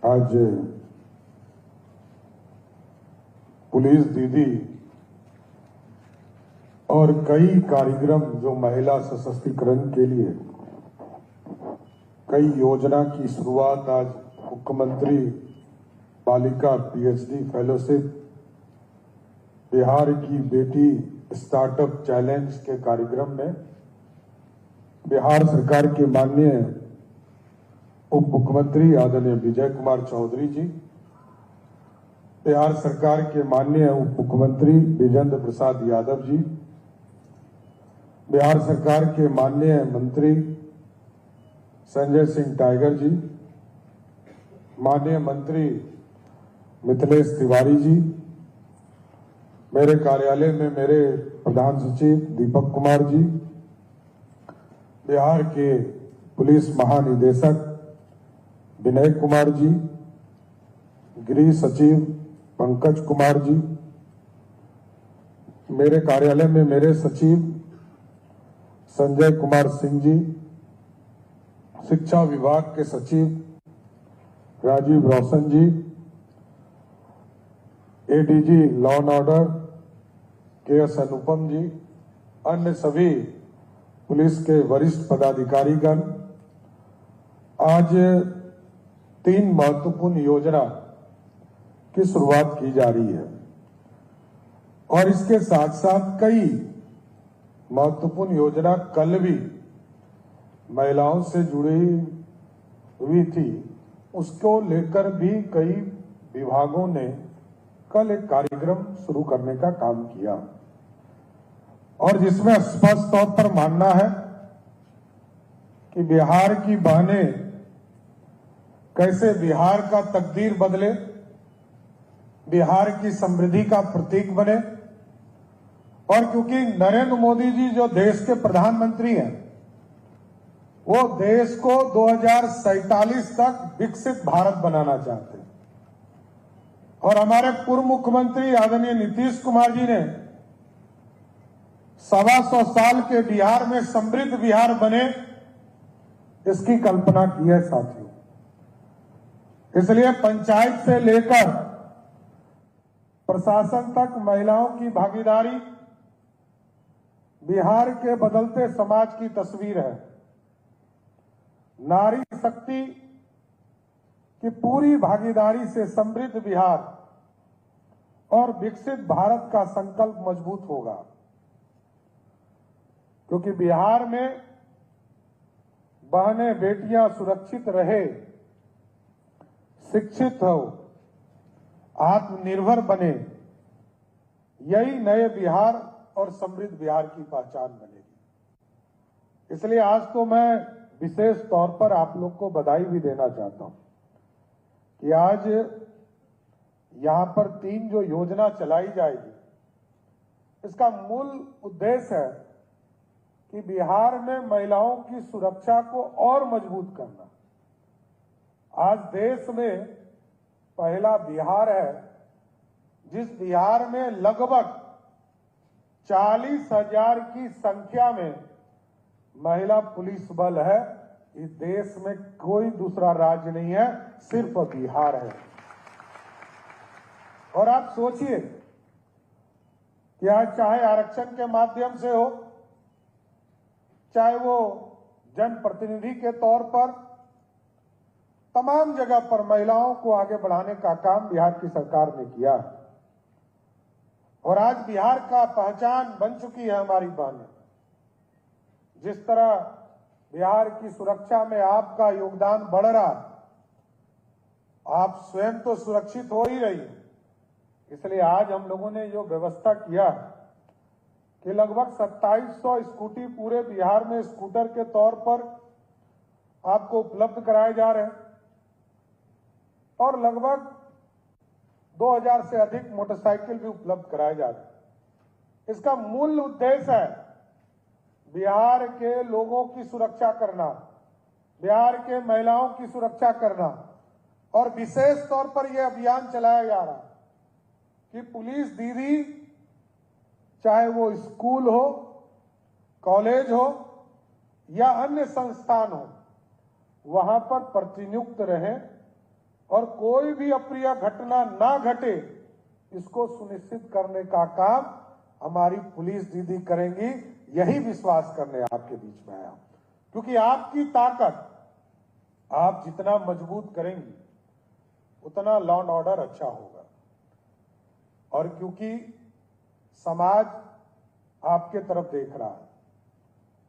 आज पुलिस दीदी और कई कार्यक्रम जो महिला सशक्तिकरण के लिए कई योजना की शुरुआत आज मुख्यमंत्री बालिका पीएचडी फेलोशिप, बिहार की बेटी स्टार्टअप चैलेंज के कार्यक्रम में बिहार सरकार के माननीय उप मुख्यमंत्री आदरणीय विजय कुमार चौधरी जी, बिहार सरकार के माननीय उप मुख्यमंत्री विजेंद्र प्रसाद यादव जी, बिहार सरकार के माननीय मंत्री संजय सिंह टाइगर जी, माननीय मंत्री मिथिलेश तिवारी जी, मेरे कार्यालय में मेरे प्रधान सचिव दीपक कुमार जी, बिहार के पुलिस महानिदेशक विनय कुमार जी, गृह सचिव पंकज कुमार जी, मेरे कार्यालय में मेरे सचिव संजय कुमार सिंह जी, शिक्षा विभाग के सचिव Rajeev Roshan ji, ADG law and order K S. Anupam ji, अन्य सभी पुलिस के वरिष्ठ पदाधिकारीगण, आज 3 महत्वपूर्ण योजना की शुरुआत की जा रही है और इसके साथ साथ कई महत्वपूर्ण योजना कल भी महिलाओं से जुड़ी हुई थी, उसको लेकर भी कई विभागों ने कल एक कार्यक्रम शुरू करने का काम किया और जिसमें स्पष्ट तौर पर मानना है कि बिहार की बहनें कैसे बिहार का तकदीर बदले, बिहार की समृद्धि का प्रतीक बने। और क्योंकि नरेंद्र मोदी जी जो देश के प्रधानमंत्री हैं, वो देश को 2047 तक विकसित भारत बनाना चाहते हैं और हमारे पूर्व मुख्यमंत्री आदरणीय नीतीश कुमार जी ने 125 साल के बिहार में समृद्ध बिहार बने, इसकी कल्पना की है साथियों। इसलिए पंचायत से लेकर प्रशासन तक महिलाओं की भागीदारी बिहार के बदलते समाज की तस्वीर है। नारी शक्ति की पूरी भागीदारी से समृद्ध बिहार और विकसित भारत का संकल्प मजबूत होगा, क्योंकि बिहार में बहनें बेटियां सुरक्षित रहे, शिक्षित हो, आत्मनिर्भर बने, यही नए बिहार और समृद्ध बिहार की पहचान बनेगी। इसलिए आज तो मैं विशेष तौर पर आप लोग को बधाई भी देना चाहता हूं कि आज यहां पर 3 जो योजना चलाई जाएगी, इसका मूल उद्देश्य है कि बिहार में महिलाओं की सुरक्षा को और मजबूत करना। आज देश में पहला बिहार है जिस बिहार में लगभग 40,000 की संख्या में महिला पुलिस बल है। इस देश में कोई दूसरा राज्य नहीं है, सिर्फ बिहार है। और आप सोचिए कि आज चाहे आरक्षण के माध्यम से हो, चाहे वो जनप्रतिनिधि के तौर पर, तमाम जगह पर महिलाओं को आगे बढ़ाने का काम बिहार की सरकार ने किया और आज बिहार का पहचान बन चुकी है हमारी बहनें। जिस तरह बिहार की सुरक्षा में आपका योगदान बढ़ रहा, आप स्वयं तो सुरक्षित हो ही रही, इसलिए आज हम लोगों ने जो व्यवस्था किया कि लगभग 2700 स्कूटी पूरे बिहार में स्कूटर के तौर पर आपको उपलब्ध कराए जा रहे हैं और लगभग 2000 से अधिक मोटरसाइकिल भी उपलब्ध कराए जा रहे हैं। इसका मूल उद्देश्य है बिहार के लोगों की सुरक्षा करना, बिहार के महिलाओं की सुरक्षा करना और विशेष तौर पर यह अभियान चलाया जा रहा है कि पुलिस दीदी, चाहे वो स्कूल हो, कॉलेज हो या अन्य संस्थान हो, वहां पर प्रतिनियुक्त रहें और कोई भी अप्रिय घटना ना घटे, इसको सुनिश्चित करने का काम हमारी पुलिस दीदी करेंगी। यही विश्वास करने आपके बीच में आया, क्योंकि आपकी ताकत आप जितना मजबूत करेंगी उतना लॉ एंड ऑर्डर अच्छा होगा। और क्योंकि समाज आपके तरफ देख रहा है,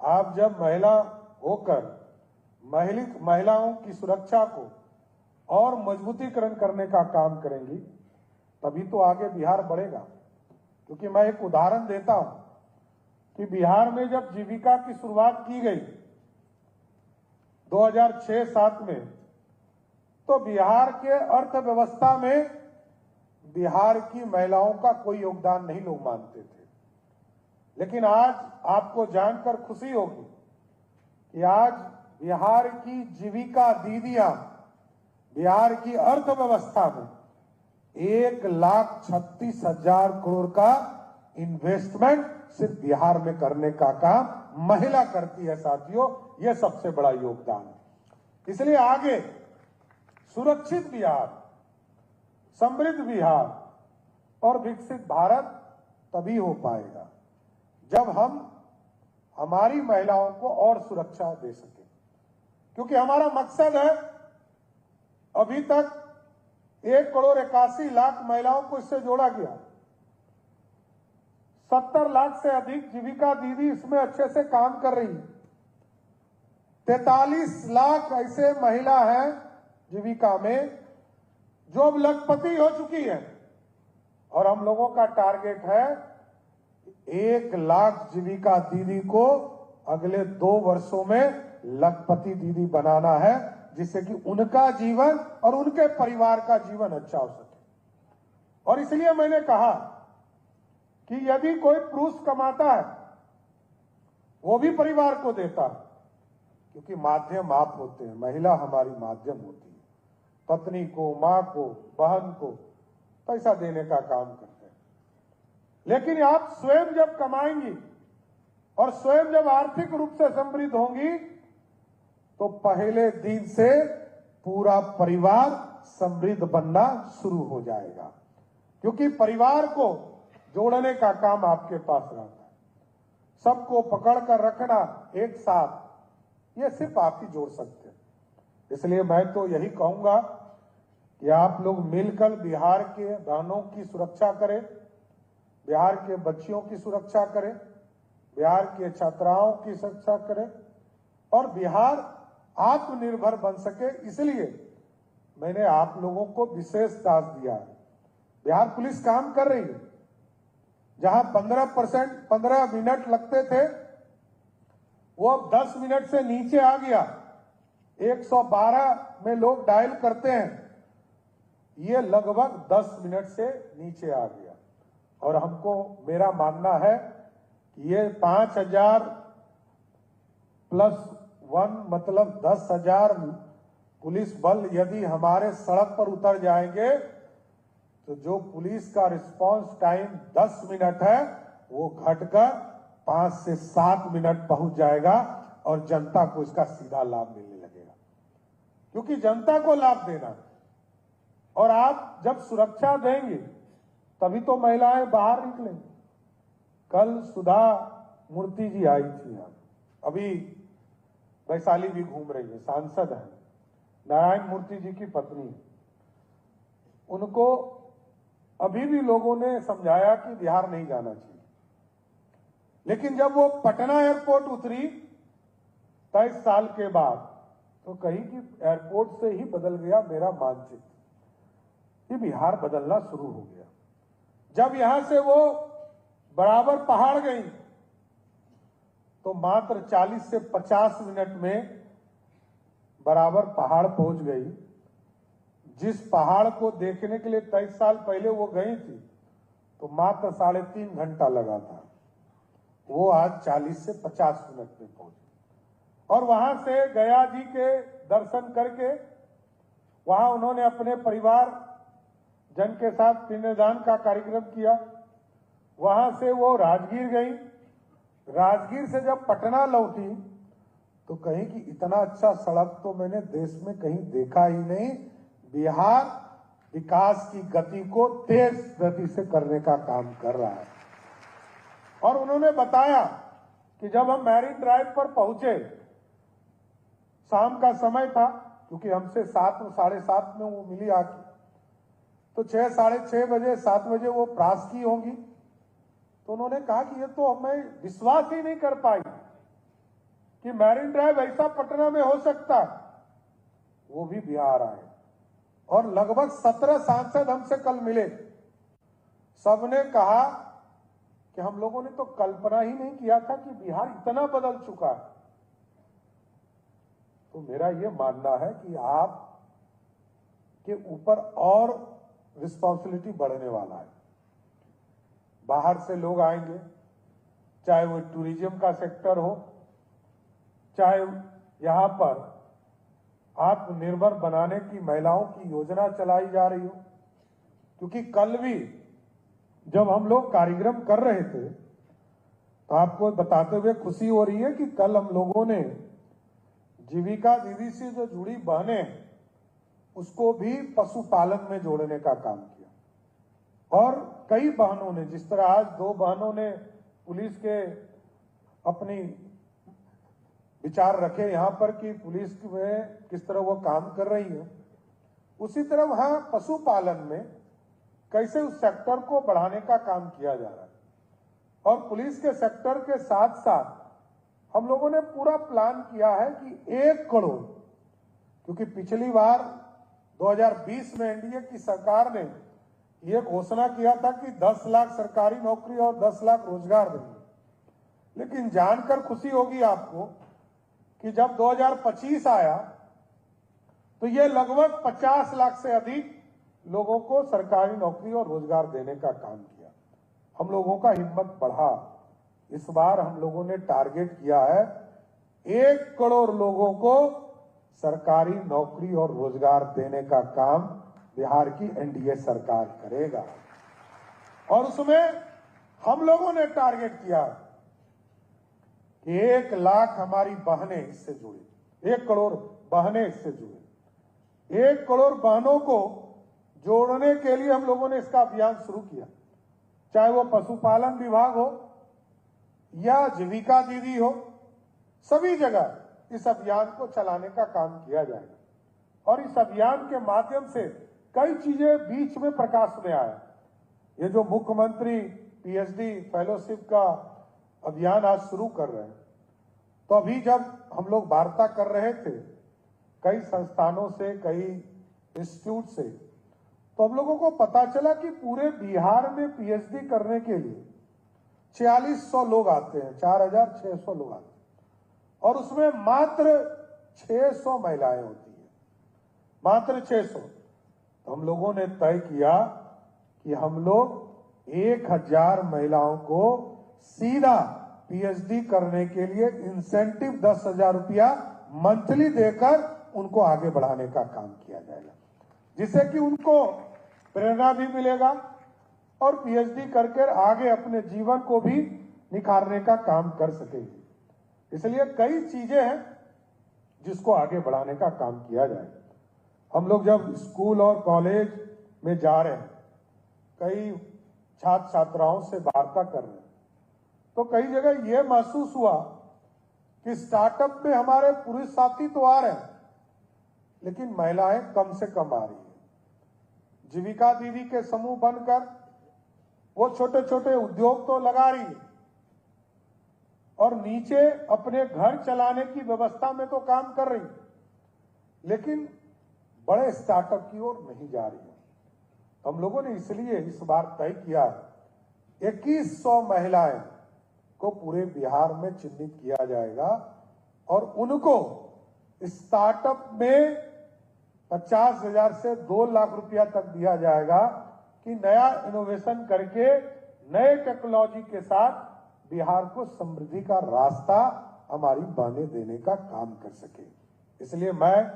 आप जब महिला होकर महिलाओं की सुरक्षा को और मजबूतीकरण करने का काम करेंगी, तभी तो आगे बिहार बढ़ेगा। क्योंकि मैं एक उदाहरण देता हूं कि बिहार में जब जीविका की शुरुआत की गई 2006-7 में, तो बिहार के अर्थव्यवस्था में बिहार की महिलाओं का कोई योगदान नहीं लोग मानते थे। लेकिन आज आपको जानकर खुशी होगी कि आज बिहार की जीविका दीदियां बिहार की अर्थव्यवस्था में 1,36,000 करोड़ का इन्वेस्टमेंट सिर्फ बिहार में करने का काम महिला करती है। साथियों, यह सबसे बड़ा योगदान है। इसलिए आगे सुरक्षित बिहार, समृद्ध बिहार और विकसित भारत तभी हो पाएगा जब हम हमारी महिलाओं को और सुरक्षा दे सकें। क्योंकि हमारा मकसद है, अभी तक 1,81,00,000 महिलाओं को इससे जोड़ा गया। 70 लाख से अधिक जीविका दीदी इसमें अच्छे से काम कर रही है। 43 लाख ऐसे महिला हैं जीविका में जो अब लखपति हो चुकी है। और हम लोगों का टारगेट है 1 लाख जीविका दीदी को अगले 2 वर्षों में लखपति दीदी बनाना है, जिससे कि उनका जीवन और उनके परिवार का जीवन अच्छा हो सके। और इसलिए मैंने कहा कि यदि कोई पुरुष कमाता है, वो भी परिवार को देता है, क्योंकि माध्यम आप होते हैं, महिला हमारी माध्यम होती है। पत्नी को, मां को, बहन को पैसा देने का काम करते हैं। लेकिन आप स्वयं जब कमाएंगी और स्वयं जब आर्थिक रूप से समृद्ध होंगी, तो पहले दिन से पूरा परिवार समृद्ध बनना शुरू हो जाएगा। क्योंकि परिवार को जोड़ने का काम आपके पास रहता है। सबको पकड़ कर रखना एक साथ, ये सिर्फ आप ही जोड़ सकते हैं। इसलिए मैं तो यही कहूंगा कि आप लोग मिलकर बिहार के बहनों की सुरक्षा करें, बिहार के बच्चियों की सुरक्षा करें, बिहार के छात्राओं की सुरक्षा करें और बिहार आत्मनिर्भर बन सके। इसलिए मैंने आप लोगों को विशेष टास्क दिया है। बिहार पुलिस काम कर रही है। जहां 15 मिनट लगते थे, वो अब 10 मिनट से नीचे आ गया। 112 में लोग डायल करते हैं, ये लगभग 10 मिनट से नीचे आ गया। और हमको, मेरा मानना है कि ये 5,000+1 मतलब 10,000 पुलिस बल यदि हमारे सड़क पर उतर जाएंगे, तो जो पुलिस का रिस्पांस टाइम 10 मिनट है, वो घटकर 5 से 7 मिनट पहुंच जाएगा और जनता को इसका सीधा लाभ मिलने लगेगा। क्योंकि जनता को लाभ देना, और आप जब सुरक्षा देंगे तभी तो महिलाएं बाहर निकलेंगी। कल सुधा मूर्ति जी आई थी, यहाँ अभी वैशाली भी घूम रही है, सांसद है, नारायण मूर्ति जी की पत्नी। उनको अभी भी लोगों ने समझाया कि बिहार नहीं जाना चाहिए, लेकिन जब वो पटना एयरपोर्ट उतरी 23 साल के बाद, तो कहीं कि एयरपोर्ट से ही बदल गया मेरा मानचित्र। ये बिहार बदलना शुरू हो गया। जब यहां से वो बराबर पहाड़ गई, तो मात्र 40 से 50 मिनट में बराबर पहाड़ पहुंच गई। जिस पहाड़ को देखने के लिए 23 साल पहले वो गई थी, तो मात्र 3.5 घंटा लगा था, वो आज 40 से 50 मिनट में पहुंची। और वहां से गया जी के दर्शन करके वहां उन्होंने अपने परिवार जन के साथ पिंडदान का कार्यक्रम किया। वहां से वो राजगीर गई। राजगीर से जब पटना लौटी, तो कहीं कि इतना अच्छा सड़क तो मैंने देश में कहीं देखा ही नहीं, बिहार विकास की गति को तेज गति से करने का काम कर रहा है। और उन्होंने बताया कि जब हम मैरिन ड्राइव पर पहुंचे, शाम का समय था, क्योंकि हमसे 7 साढ़े 7 में वो मिली आके, तो 6 साढ़े 6 बजे 7 बजे वो प्रास की होंगी। तो उन्होंने कहा कि ये तो हमें विश्वास ही नहीं कर पाई कि मैरिन ड्राइव ऐसा पटना में हो सकता है। वो भी बिहार आए और लगभग 17 सांसद हमसे कल मिले। सबने कहा कि हम लोगों ने तो कल्पना ही नहीं किया था कि बिहार इतना बदल चुका है। तो मेरा ये मानना है कि आप के ऊपर और रिस्पॉन्सिबिलिटी बढ़ने वाला है। बाहर से लोग आएंगे, चाहे वो टूरिज्म का सेक्टर हो, चाहे यहां पर आत्मनिर्भर बनाने की महिलाओं की योजना चलाई जा रही हो। क्योंकि कल भी जब हम लोग कार्यक्रम कर रहे थे तो आपको बताते हुए खुशी हो रही है कि कल हम लोगों ने जीविका दीदी से जो जुड़ी बहनें, उसको भी पशुपालन में जोड़ने का काम किया। और कई बहनों ने, जिस तरह आज 2 बहनों ने पुलिस के अपनी विचार रखे यहां पर कि पुलिस में किस तरह वो काम कर रही है, उसी तरह वहां पशुपालन में कैसे उस सेक्टर को बढ़ाने का काम किया जा रहा है। और पुलिस के सेक्टर के साथ साथ हम लोगों ने पूरा प्लान किया है कि 1 करोड़, क्योंकि पिछली बार 2020 में एनडीए की सरकार ने यह घोषणा किया था कि 10 लाख सरकारी नौकरी और 10 लाख रोजगार देंगे। लेकिन जानकर खुशी होगी आपको कि जब 2025 आया तो ये लगभग 50 लाख से अधिक लोगों को सरकारी नौकरी और रोजगार देने का काम किया। हम लोगों का हिम्मत बढ़ा। इस बार हम लोगों ने टारगेट किया है 1 करोड़ लोगों को सरकारी नौकरी और रोजगार देने का काम बिहार की एनडीए सरकार करेगा। और उसमें हम लोगों ने टारगेट किया कि 1 लाख हमारी बहनें इससे जुड़ी, 1 करोड़ बहनें इससे जुड़ी। 1 करोड़ बहनों को जोड़ने के लिए हम लोगों ने इसका अभियान शुरू किया, चाहे वो पशुपालन विभाग हो या जीविका दीदी हो, सभी जगह इस अभियान को चलाने का काम किया जाएगा। और इस अभियान के माध्यम से कई चीजें बीच में प्रकाश में आया। ये जो मुख्यमंत्री पीएचडी फेलोशिप का अभियान आज शुरू कर रहे हैं, तो अभी जब हम लोग वार्ता कर रहे थे कई संस्थानों से, कई इंस्टीट्यूट से, तो हम लोगों को पता चला कि पूरे बिहार में पीएचडी करने के लिए 4600 लोग आते हैं, 4600 लोग आते हैं, और उसमें मात्र 600 महिलाएं होती हैं, मात्र 600। तो हम लोगों ने तय किया कि हम लोग 1000 महिलाओं को सीधा पीएचडी करने के लिए इंसेंटिव 10,000 रुपया मंथली देकर उनको आगे बढ़ाने का काम किया जाएगा, जिससे कि उनको प्रेरणा भी मिलेगा और पीएचडी करके आगे अपने जीवन को भी निखारने का काम कर सकेंगे। इसलिए कई चीजें हैं जिसको आगे बढ़ाने का काम किया जाएगा। हम लोग जब स्कूल और कॉलेज में जा रहे हैं, कई छात्र छात्राओं से वार्ता कर रहे हैं, तो कई जगह यह महसूस हुआ कि स्टार्टअप में हमारे पुरुष साथी तो आ रहे हैं, लेकिन महिलाएं कम से कम आ रही है। जीविका दीदी के समूह बनकर वो छोटे छोटे उद्योग तो लगा रही है और नीचे अपने घर चलाने की व्यवस्था में तो काम कर रही है, लेकिन बड़े स्टार्टअप की ओर नहीं जा रही है। हम लोगों ने इसलिए इस बार तय किया 2100 महिलाएं को पूरे बिहार में चिन्हित किया जाएगा और उनको स्टार्टअप में 50,000 से 2 लाख रुपया तक दिया जाएगा कि नया इनोवेशन करके नए टेक्नोलॉजी के साथ बिहार को समृद्धि का रास्ता हमारी बहनें देने का काम कर सके। इसलिए मैं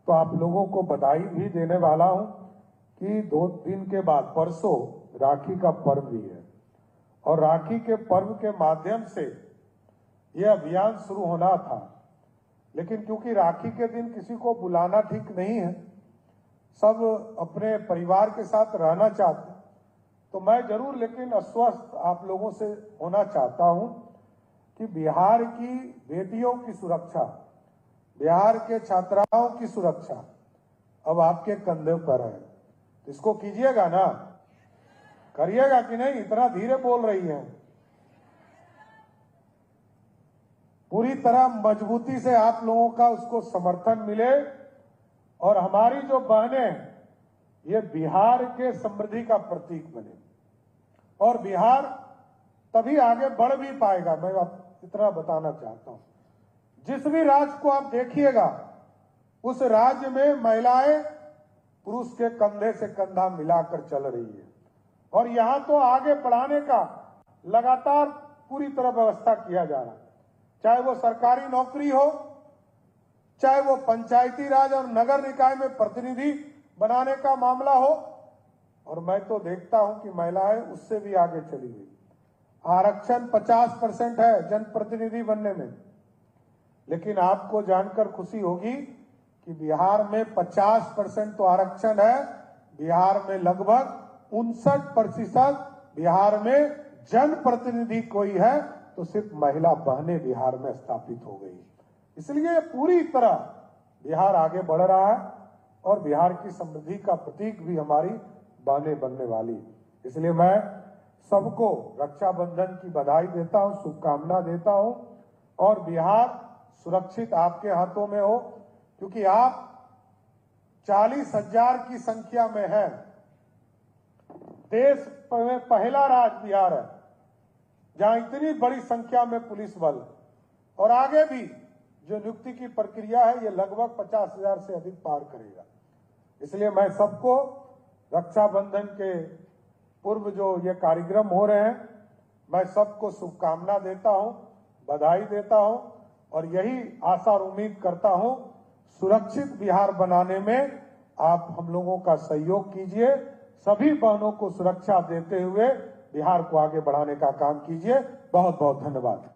तो आप लोगों को बधाई भी देने वाला हूं कि 2 दिन के बाद परसों राखी का पर्व भी है और राखी के पर्व के माध्यम से यह अभियान शुरू होना था, लेकिन क्योंकि राखी के दिन किसी को बुलाना ठीक नहीं है, सब अपने परिवार के साथ रहना चाहते हैं, तो मैं जरूर लेकिन आश्वस्त आप लोगों से होना चाहता हूं कि बिहार की बेटियों की सुरक्षा, बिहार के छात्राओं की सुरक्षा अब आपके कंधे पर है। इसको कीजिएगा ना, करिएगा कि नहीं? इतना धीरे बोल रही हैं। पूरी तरह मजबूती से आप लोगों का उसको समर्थन मिले और हमारी जो बहनें ये बिहार के समृद्धि का प्रतीक बने और बिहार तभी आगे बढ़ भी पाएगा। मैं आप इतना बताना चाहता हूं, जिस भी राज्य को आप देखिएगा उस राज्य में महिलाएं पुरुष के कंधे से कंधा मिलाकर चल रही है और यहां तो आगे बढ़ाने का लगातार पूरी तरह व्यवस्था किया जा रहा है, चाहे वो सरकारी नौकरी हो, चाहे वो पंचायती राज और नगर निकाय में प्रतिनिधि बनाने का मामला हो। और मैं तो देखता हूं कि महिलाएं उससे भी आगे चली गई। आरक्षण 50% है जनप्रतिनिधि बनने में, लेकिन आपको जानकर खुशी होगी कि बिहार में 50% तो आरक्षण है, बिहार में लगभग 59% बिहार में जनप्रतिनिधि कोई है तो सिर्फ महिला बहनें बिहार में स्थापित हो गई। इसलिए पूरी तरह बिहार आगे बढ़ रहा है और बिहार की समृद्धि का प्रतीक भी हमारी बहनें बनने वाली। इसलिए मैं सबको रक्षाबंधन की बधाई देता हूं, शुभकामना देता हूं और बिहार सुरक्षित आपके हाथों में हो, क्योंकि आप 40,000 की संख्या में हैं। देश में पहला राज्य बिहार है जहां इतनी बड़ी संख्या में पुलिस बल, और आगे भी जो नियुक्ति की प्रक्रिया है ये लगभग 50,000 से अधिक पार करेगा। इसलिए मैं सबको रक्षाबंधन के पूर्व जो ये कार्यक्रम हो रहे हैं, मैं सबको शुभकामना देता हूं, बधाई देता हूं और यही आशा और उम्मीद करता हूं सुरक्षित बिहार बनाने में आप हम लोगों का सहयोग कीजिए। सभी बहनों को सुरक्षा देते हुए बिहार को आगे बढ़ाने का काम कीजिए। बहुत बहुत धन्यवाद।